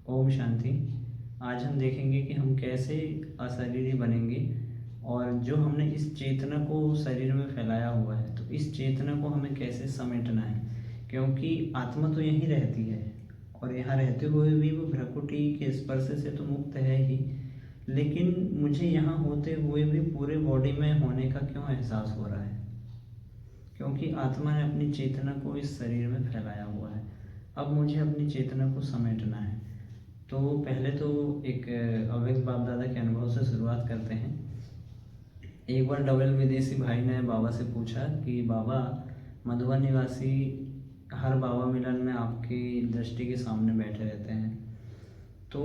ओम शांति। आज हम देखेंगे कि हम कैसे अशरीरी बनेंगे और जो हमने इस चेतना को शरीर में फैलाया हुआ है तो इस चेतना को हमें कैसे समेटना है, क्योंकि आत्मा तो यहीं रहती है और यहाँ रहते हुए भी वो भ्रकुटी के स्पर्श से तो मुक्त है ही, लेकिन मुझे यहाँ होते हुए भी पूरे बॉडी में होने का क्यों एहसास हो रहा है? क्योंकि आत्मा ने अपनी चेतना को इस शरीर में फैलाया हुआ है। अब मुझे अपनी चेतना को समेटना है। तो पहले तो एक अव्यक्त बाप दादा के अनुभव से शुरुआत करते हैं। एक बार डबल विदेशी भाई ने बाबा से पूछा कि बाबा, मधुबन निवासी हर बाबा मिलन में आपकी दृष्टि के सामने बैठे रहते हैं, तो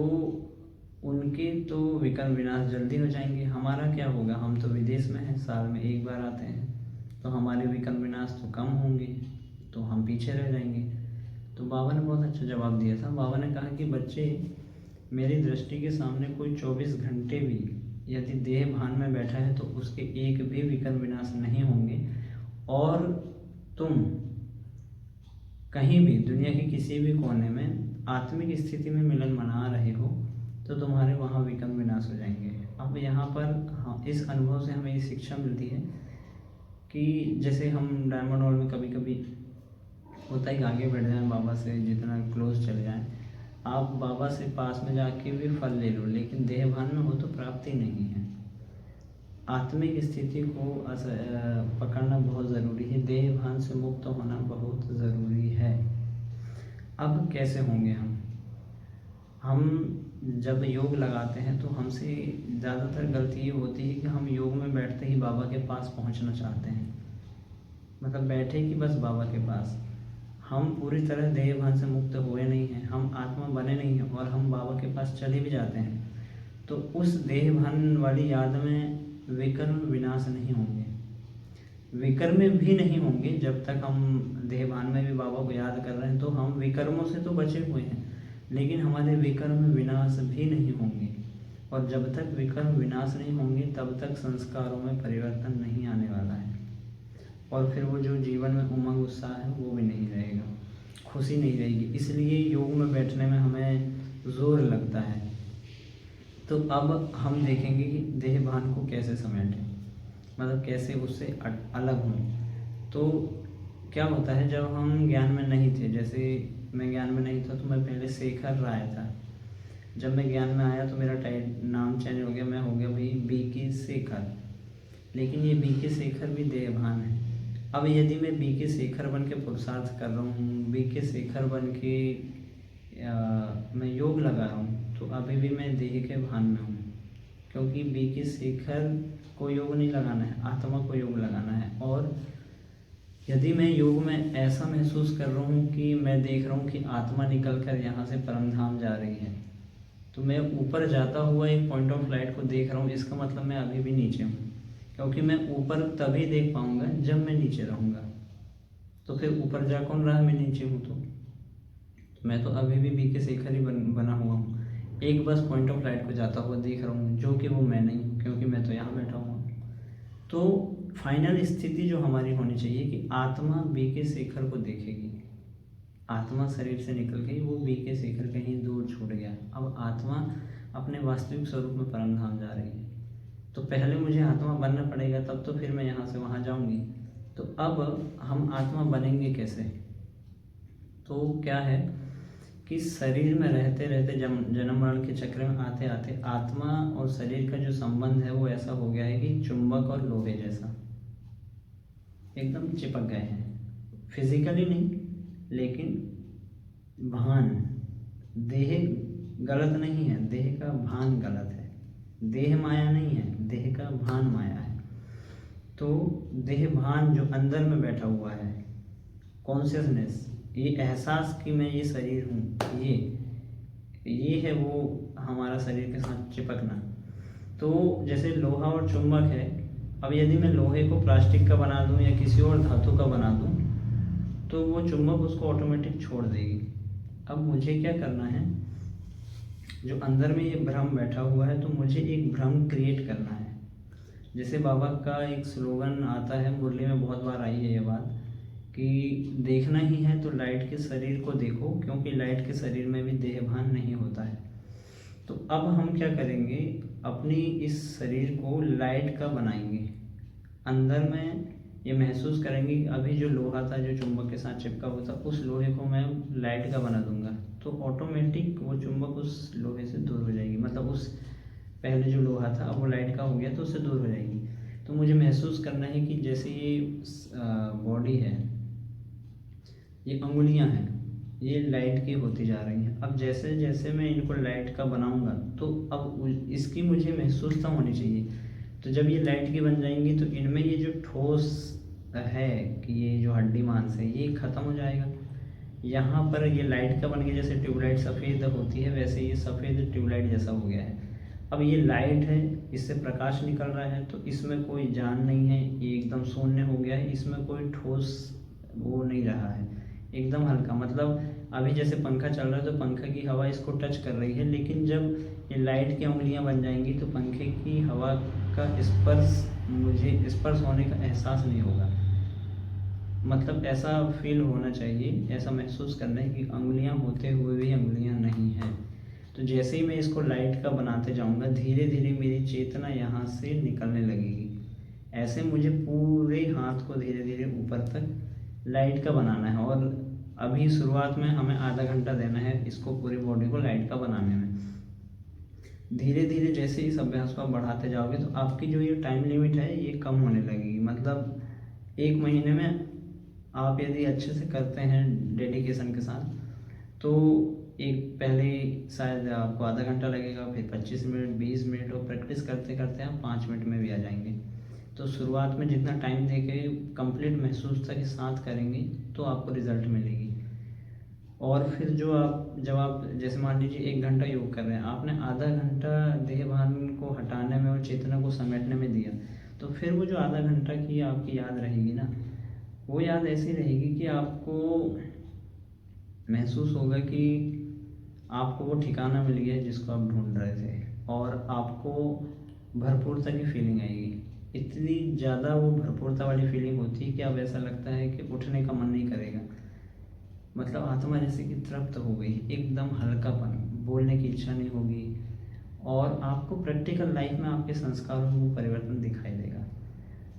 उनके तो विकर्म विनाश जल्दी हो जाएंगे, हमारा क्या होगा? हम तो विदेश में हैं, साल में एक बार आते हैं, तो हमारे विकर्म विनाश तो कम होंगे, तो हम पीछे रह जाएंगे। तो बाबा ने बहुत अच्छा जवाब दिया था। बाबा ने कहा कि बच्चे, मेरी दृष्टि के सामने कोई 24 घंटे भी यदि देह भान में बैठा है तो उसके एक भी विकर्म विनाश नहीं होंगे, और तुम कहीं भी दुनिया के किसी भी कोने में आत्मिक स्थिति में मिलन मना रहे हो तो तुम्हारे वहाँ विकर्म विनाश हो जाएंगे। अब यहाँ पर इस अनुभव से हमें ये शिक्षा मिलती है कि जैसे हम डायमंड हॉल में कभी कभी होता है कि आगे बढ़ जाएं, बाबा से जितना क्लोज चले जाएं, आप बाबा से पास में जाके भी फल ले लो, लेकिन देह भान में हो तो प्राप्ति नहीं है। आत्मिक स्थिति को पकड़ना बहुत ज़रूरी है, देह भान से मुक्त होना बहुत ज़रूरी है। अब कैसे होंगे हम जब योग लगाते हैं तो हमसे ज़्यादातर गलती ये होती है कि हम योग में बैठते ही बाबा के पास पहुंचना चाहते हैं, मतलब बैठे कि बस बाबा के पास। हम पूरी तरह देह भान से मुक्त हुए नहीं हैं, हम आत्मा बने नहीं हैं, और हम बाबा के पास चले भी जाते हैं तो उस देह भान वाली याद में विकर्म विनाश नहीं होंगे, विकर्म भी नहीं होंगे। जब तक हम देह भान में भी बाबा को याद कर रहे हैं तो हम विकर्मों से तो बचे हुए हैं, लेकिन हमारे विकर्म विनाश भी नहीं होंगे। और जब तक विकर्म विनाश नहीं होंगे तब तक संस्कारों में परिवर्तन नहीं आने वाला है, और फिर वो जो जीवन में उमंग उत्साह है वो भी नहीं रहेगा, खुशी नहीं रहेगी। इसलिए योग में बैठने में हमें जोर लगता है। तो अब हम देखेंगे कि देह भान को कैसे समेटें, मतलब कैसे उससे अलग हों। तो क्या होता है, जब हम ज्ञान में नहीं थे, जैसे मैं ज्ञान में नहीं था तो मैं पहले शेखर राय था। जब मैं ज्ञान में आया तो मेरा नाम चेंज हो गया, मैं हो गया भाई BK शेखर, लेकिन ये BK शेखर भी देह भान है। अब यदि मैं BK शेखर बन के पुरुषार्थ कर रहा हूँ, BK शेखर बन के मैं योग लगा रहा हूँ, तो अभी भी मैं देह के भान में हूँ, क्योंकि BK शेखर को योग नहीं लगाना है, आत्मा को योग लगाना है। और यदि मैं योग में ऐसा महसूस कर रहा हूँ कि मैं देख रहा हूँ कि आत्मा निकल कर यहाँ से परमधाम जा रही है, तो मैं ऊपर जाता हुआ एक पॉइंट ऑफ लाइट को देख रहा हूँ, इसका मतलब मैं अभी भी नीचे हूँ, क्योंकि मैं ऊपर तभी देख पाऊंगा जब मैं नीचे रहूँगा। तो फिर ऊपर जा कौन रहा है? मैं नीचे हूँ। तो मैं तो अभी भी BK शेखर ही बना हुआ हूँ, एक बस पॉइंट ऑफ लाइट को जाता हुआ देख रहा हूँ, जो कि वो मैं नहीं हूँ, क्योंकि मैं तो यहाँ बैठा हुआ हूँ। तो फाइनल स्थिति जो हमारी होनी चाहिए कि आत्मा BK शेखर को देखेगी। आत्मा शरीर से निकल गई, वो BK शेखर कहीं दूर छूट गया, अब आत्मा अपने वास्तविक स्वरूप में परमधाम जा रही है। तो पहले मुझे आत्मा बनना पड़ेगा, तब तो फिर मैं यहाँ से वहाँ जाऊँगी। तो अब हम आत्मा बनेंगे कैसे? तो क्या है कि शरीर में रहते रहते जन्म मरण के चक्र में आते आते आत्मा और शरीर का जो संबंध है वो ऐसा हो गया है कि चुंबक और लोहे जैसा एकदम चिपक गए हैं। फिजिकली नहीं, लेकिन भान, देह गलत नहीं है, देह का भान गलत है। देह माया नहीं है, देह का भान माया है। तो देह भान जो अंदर में बैठा हुआ है, कॉन्शियसनेस, ये एहसास कि मैं ये शरीर हूँ, ये है वो हमारा शरीर के साथ चिपकना। तो जैसे लोहा और चुंबक है, अब यदि मैं लोहे को प्लास्टिक का बना दूँ या किसी और धातु का बना दूँ तो वो चुंबक उसको ऑटोमेटिक छोड़ देगी। अब मुझे क्या करना है, जो अंदर में ये भ्रम बैठा हुआ है, तो मुझे एक भ्रम क्रिएट करना है। जैसे बाबा का एक स्लोगन आता है, मुरली में बहुत बार आई है ये बात कि देखना ही है तो लाइट के शरीर को देखो, क्योंकि लाइट के शरीर में भी देहभान नहीं होता है। तो अब हम क्या करेंगे, अपनी इस शरीर को लाइट का बनाएंगे। अंदर में ये महसूस करेंगे कि अभी जो लोहा था, जो चुंबक के साथ चिपका हुआ था, उस लोहे को मैं लाइट का बना दूंगा, तो ऑटोमेटिक वो चुंबक उस लोहे से दूर हो जाएगी। मतलब उस पहले जो लोहा था अब वो लाइट का हो गया तो उससे दूर हो जाएगी। तो मुझे महसूस करना है कि जैसे ये बॉडी है, ये अंगुलियां हैं, ये लाइट की होती जा रही हैं। अब जैसे जैसे मैं इनको लाइट का बनाऊंगा तो अब इसकी मुझे महसूसता होनी चाहिए। तो जब ये लाइट की बन जाएंगी तो इनमें ये जो ठोस है कि ये जो हड्डी मांस है ये ख़त्म हो जाएगा। यहाँ पर ये लाइट का बन गया, जैसे ट्यूबलाइट सफ़ेद होती है वैसे ये सफ़ेद ट्यूबलाइट जैसा हो गया है। अब ये लाइट है, इससे प्रकाश निकल रहा है, तो इसमें कोई जान नहीं है, ये एकदम शून्य हो गया है, इसमें कोई ठोस वो नहीं रहा है, एकदम हल्का। मतलब अभी जैसे पंखा चल रहा है तो पंखा की हवा इसको टच कर रही है, लेकिन जब ये लाइट की उंगलियां बन जाएंगी तो पंखे की हवा का मुझे स्पर्श होने का एहसास नहीं होगा। मतलब ऐसा फील होना चाहिए, ऐसा महसूस करना है कि उंगलियां होते हुए भी उंगलियां नहीं हैं। तो जैसे ही मैं इसको लाइट का बनाते जाऊंगा धीरे धीरे मेरी चेतना यहाँ से निकलने लगेगी। ऐसे मुझे पूरे हाथ को धीरे धीरे ऊपर तक लाइट का बनाना है। और अभी शुरुआत में हमें आधा घंटा देना है इसको, पूरी बॉडी को लाइट का बनाने में। धीरे धीरे जैसे इस अभ्यास को आप बढ़ाते जाओगे तो आपकी जो ये टाइम लिमिट है ये कम होने लगेगी। मतलब 1 महीने में आप यदि अच्छे से करते हैं डेडिकेशन के साथ तो एक पहले शायद आपको आधा घंटा लगेगा, फिर 25 मिनट, 20 मिनट, और प्रैक्टिस करते करते आप 5 मिनट में भी आ जाएंगे। तो शुरुआत में जितना टाइम दे के कंप्लीट महसूसता के साथ करेंगे तो आपको रिज़ल्ट मिलेगी। और फिर जब आप जैसे मान लीजिए 1 घंटा योग कर रहे हैं, आपने आधा घंटा देह भान को हटाने में और चेतना को समेटने में दिया, तो फिर वो जो आधा घंटा की आपकी याद रहेगी ना, वो याद ऐसी रहेगी कि आपको महसूस होगा कि आपको वो ठिकाना मिल गया जिसको आप ढूंढ रहे थे, और आपको भरपूरता की फीलिंग आएगी। इतनी ज़्यादा वो भरपूरता वाली फीलिंग होती है कि अब ऐसा लगता है कि उठने का मन नहीं करेगा। मतलब आत्मा जैसे कि तृप्त हो गई, एकदम हल्कापन, बोलने की इच्छा नहीं होगी, और आपको प्रैक्टिकल लाइफ में आपके संस्कारों में वो परिवर्तन दिखाई देगा।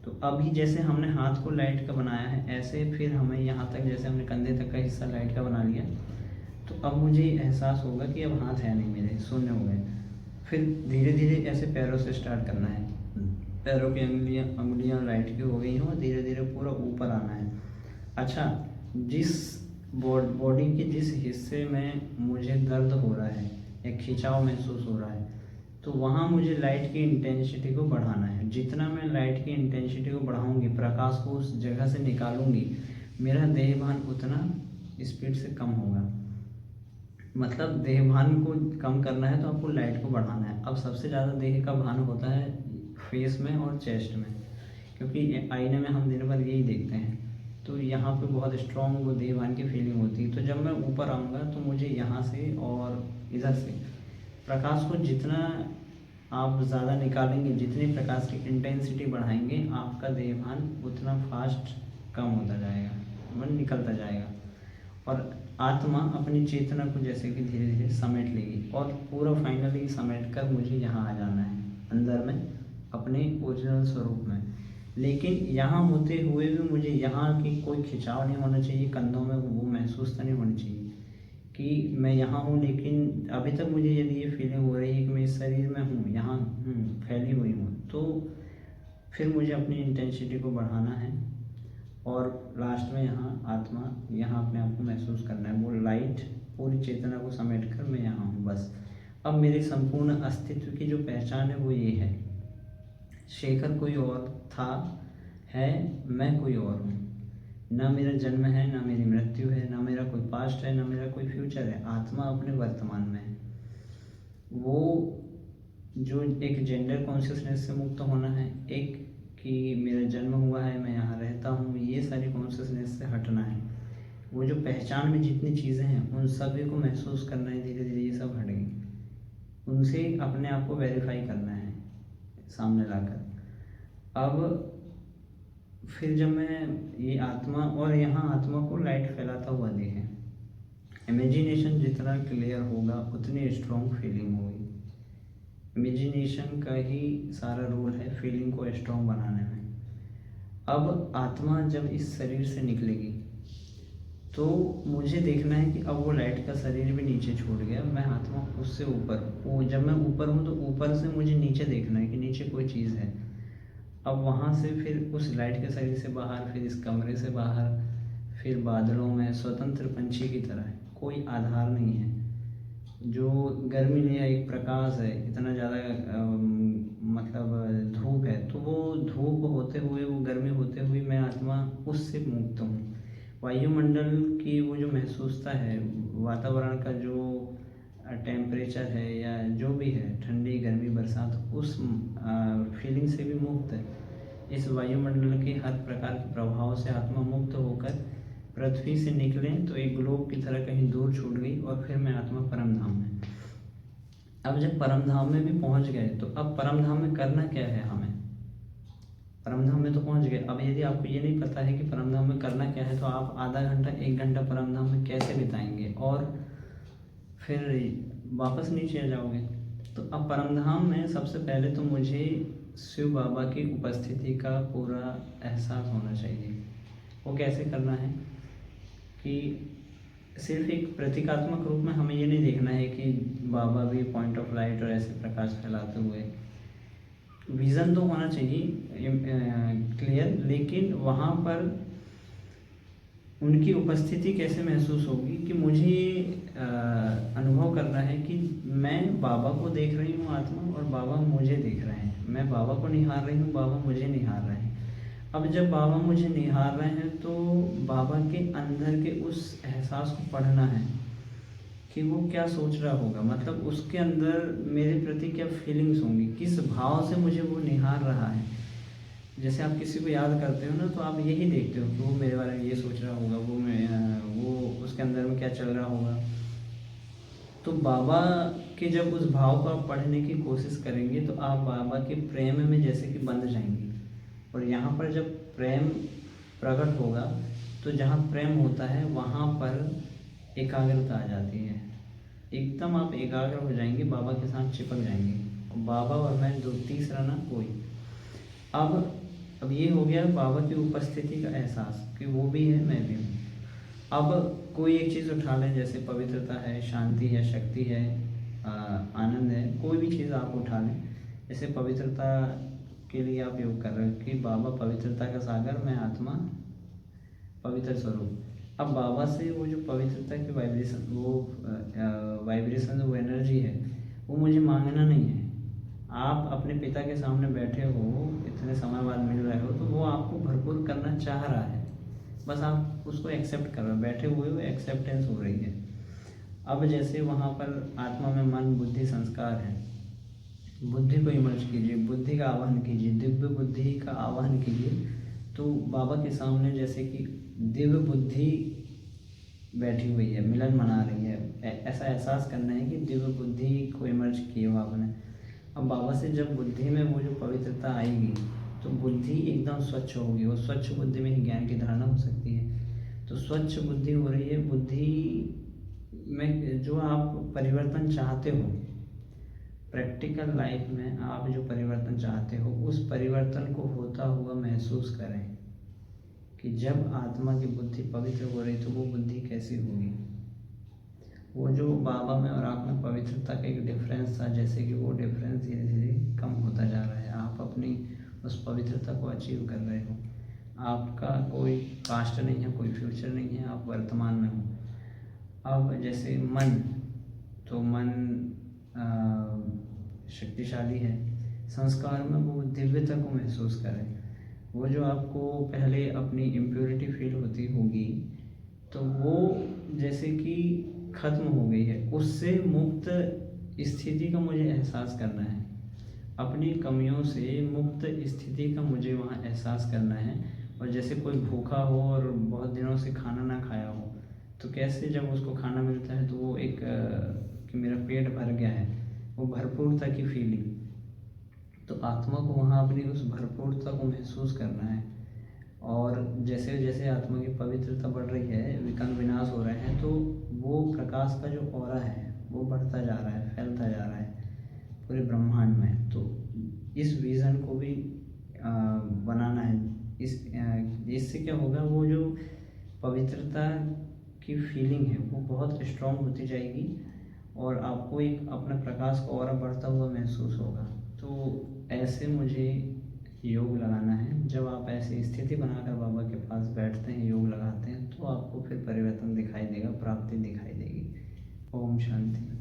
तो अभी जैसे हमने हाथ को लाइट का बनाया है, ऐसे फिर हमें यहाँ तक, जैसे हमने कंधे तक का हिस्सा लाइट का बना लिया, तो अब मुझे एहसास होगा कि अब हाथ है नहीं मेरे, शून्य हो गए। फिर धीरे धीरे ऐसे पैरों से स्टार्ट करना है, पैरों की अंगुलियाँ लाइट की हो गई हों, धीरे धीरे पूरा ऊपर आना है। अच्छा, जिस बॉडी के जिस हिस्से में मुझे दर्द हो रहा है या खिंचाव महसूस हो रहा है, तो वहाँ मुझे लाइट की इंटेंसिटी को बढ़ाना है। जितना मैं लाइट की इंटेंसिटी को बढ़ाऊंगी, प्रकाश को उस जगह से निकालूंगी, मेरा देहभान उतना स्पीड से कम होगा। मतलब देहभान को कम करना है तो आपको लाइट को बढ़ाना है। अब सबसे ज़्यादा देह का भान होता है फेस में और चेस्ट में, क्योंकि आईने में हम दिन भर यही देखते हैं, तो यहाँ पे बहुत स्ट्रॉन्ग वो देहभान की फीलिंग होती है। तो जब मैं ऊपर आऊँगा तो मुझे यहाँ से और इधर से प्रकाश को जितना आप ज़्यादा निकालेंगे, जितनी प्रकाश की इंटेंसिटी बढ़ाएंगे, आपका देहभान उतना फास्ट कम होता जाएगा, मन निकलता जाएगा, और आत्मा अपनी चेतना को जैसे कि धीरे धीरे समेट लेगी, और पूरा फाइनली समेट कर मुझे यहाँ आ जाना है अंदर में, अपने ओरिजिनल स्वरूप में। लेकिन यहाँ होते हुए भी मुझे यहाँ की कोई खिंचाव नहीं होना चाहिए, कंधों में वो महसूस नहीं होनी चाहिए कि मैं यहाँ हूँ। लेकिन अभी तक मुझे यदि ये फीलिंग हो रही है कि मैं इस शरीर में हूँ, यहाँ फैली हुई हूँ, तो फिर मुझे अपनी इंटेंसिटी को बढ़ाना है, और लास्ट में यहाँ आत्मा, यहाँ अपने आप को महसूस करना है, वो लाइट पूरी चेतना को समेट कर मैं यहाँ हूँ बस। अब मेरे संपूर्ण अस्तित्व की जो पहचान है वो ये है, शेखर कोई और था, है, मैं कोई और हूँ। ना मेरा जन्म है, ना मेरी मृत्यु है, ना मेरा कोई पास्ट है, ना मेरा कोई फ्यूचर है। आत्मा अपने वर्तमान में है। वो जो एक जेंडर कॉन्शियसनेस से मुक्त होना है, एक कि मेरा जन्म हुआ है, मैं यहाँ रहता हूँ, ये सारी कॉन्शियसनेस से हटना है। वो जो पहचान में जितनी चीज़ें हैं उन सभी को महसूस करना है, धीरे धीरे ये सब हटेंगी, उनसे अपने आप को वेरीफाई करना है सामने लाकर। अब फिर जब मैं ये आत्मा और यहाँ आत्मा को लाइट फैलाता हुआ देखें, इमेजिनेशन जितना क्लियर होगा उतनी स्ट्रॉन्ग फीलिंग होगी। इमेजिनेशन का ही सारा रोल है फीलिंग को स्ट्रॉन्ग बनाने में। अब आत्मा जब इस शरीर से निकलेगी तो मुझे देखना है कि अब वो लाइट का शरीर भी नीचे छूट गया, मैं आत्मा उससे ऊपर, वो जब मैं ऊपर हूँ तो ऊपर से मुझे नीचे देखना है कि नीचे कोई चीज़ है। अब वहाँ से फिर उस लाइट के शरीर से बाहर, फिर इस कमरे से बाहर, फिर बादलों में स्वतंत्र पंछी की तरह है, कोई आधार नहीं है। जो गर्मी नहीं है, एक प्रकाश है, इतना ज़्यादा मतलब धूप है, तो वो धूप होते हुए, वो गर्मी होते हुए मैं आत्मा उससे मुक्त हूँ। वायुमंडल की वो जो महसूसता है, वातावरण का जो टेम्परेचर है या जो भी है, ठंडी गर्मी बरसात, उस फीलिंग से भी मुक्त है। इस वायुमंडल के हर प्रकार के प्रभाव से आत्मा मुक्त होकर पृथ्वी से निकलें तो एक ग्लोब की तरह कहीं दूर छूट गई और फिर मैं आत्मा परम धाम में। अब जब परम धाम में भी पहुंच गए तो अब परम धाम में करना क्या है हमें? परम धाम में तो पहुंच गए, अब यदि आपको ये नहीं पता है कि परम धाम में करना क्या है तो आप आधा घंटा 1 घंटा परम धाम में कैसे बिताएंगे और फिर वापस नीचे आ जाओगे। तो अब परम धाम में सबसे पहले तो मुझे शिव बाबा की उपस्थिति का पूरा एहसास होना चाहिए। वो कैसे करना है कि सिर्फ एक प्रतीकात्मक रूप में हमें ये नहीं देखना है कि बाबा भी पॉइंट ऑफ लाइट और ऐसे प्रकाश फैलाते हुए, विज़न तो होना चाहिए क्लियर, लेकिन वहाँ पर उनकी उपस्थिति कैसे महसूस होगी कि मुझे अनुभव करना है कि मैं बाबा को देख रही हूँ आत्मा और बाबा मुझे देख रहे हैं, मैं बाबा को निहार रही हूँ, बाबा मुझे निहार रहे हैं। अब जब बाबा मुझे निहार रहे हैं तो बाबा के अंदर के उस एहसास को पढ़ना है कि वो क्या सोच रहा होगा, मतलब उसके अंदर मेरे प्रति क्या फीलिंग्स होंगी, किस भाव से मुझे वो निहार रहा है। जैसे आप किसी को याद करते हो ना तो आप यही देखते हो कि वो मेरे बारे में ये सोच रहा होगा, वो उसके अंदर में क्या चल रहा होगा। तो बाबा के जब उस भाव को आप पढ़ने की कोशिश करेंगे तो आप बाबा के प्रेम में जैसे कि बंध जाएंगे। और यहाँ पर जब प्रेम प्रकट होगा तो जहाँ प्रेम होता है वहाँ पर एकाग्रता आ जाती है, एकदम आप एकाग्र हो जाएंगे, बाबा के साथ चिपक जाएंगे। बाबा और मैं दो, तीसरा ना कोई। अब ये हो गया बाबा की उपस्थिति का एहसास कि वो भी है, मैं भी हूँ। अब कोई एक चीज़ उठा लें, जैसे पवित्रता है, शांति है, शक्ति है, आनंद है, कोई भी चीज़ आप उठा लें। जैसे पवित्रता के लिए आप योग कर रहे हो कि बाबा पवित्रता का सागर, मैं आत्मा पवित्र स्वरूप। अब बाबा से वो जो पवित्रता की वाइब्रेशन, वो एनर्जी है, वो मुझे मांगना नहीं है। आप अपने पिता के सामने बैठे हो, इतने समय बाद मिल रहे हो, तो वो आपको भरपूर करना चाह रहा है, बस आप उसको एक्सेप्ट कर रहे हो, बैठे हुए हो, एक्सेप्टेंस हो रही है। अब जैसे वहाँ पर आत्मा में मन, बुद्धि, संस्कार है, बुद्धि को इमर्ज कीजिए, बुद्धि का आवाहन कीजिए, दिव्य बुद्धि का आवाहन कीजिए। तो बाबा के सामने जैसे कि दिव्य बुद्धि बैठी हुई है, मिलन मना रही है, ऐसा एहसास करना है कि दिव्य बुद्धि को इमर्ज किए हो आपने। अब बाबा से जब बुद्धि में वो जो पवित्रता आएगी तो बुद्धि एकदम स्वच्छ होगी, और स्वच्छ बुद्धि में ही ज्ञान की धारणा हो सकती है। तो स्वच्छ बुद्धि हो रही है, बुद्धि में जो आप परिवर्तन चाहते हो, प्रैक्टिकल लाइफ में आप जो परिवर्तन चाहते हो, उस परिवर्तन को होता हुआ महसूस करें कि जब आत्मा की बुद्धि पवित्र हो रही तो वो बुद्धि कैसी होगी। वो जो बाबा में और आप में पवित्रता का एक डिफरेंस था, जैसे कि वो डिफरेंस धीरे धीरे कम होता जा रहा है, आप अपनी उस पवित्रता को अचीव कर रहे हो। आपका कोई पास्ट नहीं है, कोई फ्यूचर नहीं है, आप वर्तमान में हो। अब जैसे मन, तो मन शक्तिशाली है, संस्कार में वो दिव्यता को महसूस करें। वो जो आपको पहले अपनी इम्प्योरिटी फील होती होगी तो वो जैसे कि ख़त्म हो गई है, उससे मुक्त स्थिति का मुझे एहसास करना है, अपनी कमियों से मुक्त स्थिति का मुझे वहाँ एहसास करना है। और जैसे कोई भूखा हो और बहुत दिनों से खाना ना खाया हो, तो कैसे जब उसको खाना मिलता है तो वो एक कि मेरा पेट भर गया है, वो भरपूरता की फीलिंग। तो आत्मा को वहाँ अपनी उस भरपूरता को महसूस करना है और जैसे जैसे आत्मा की पवित्रता बढ़ रही है, विकर्म विनाश हो रहे हैं, तो वो प्रकाश का जो ऑरा है वो बढ़ता जा रहा है, फैलता जा रहा है पूरे ब्रह्मांड में। तो इस विज़न को भी बनाना है। इससे क्या होगा, वो जो पवित्रता की फीलिंग है वो बहुत स्ट्रॉन्ग होती जाएगी और आपको एक अपने प्रकाश का ऑरा बढ़ता हुआ महसूस होगा। तो ऐसे मुझे योग लगाना है। जब आप ऐसी स्थिति बनाकर बाबा के पास बैठते हैं, योग लगाते हैं, तो आपको फिर परिवर्तन दिखाई देगा, प्राप्ति दिखाई देगी। ओम शांति।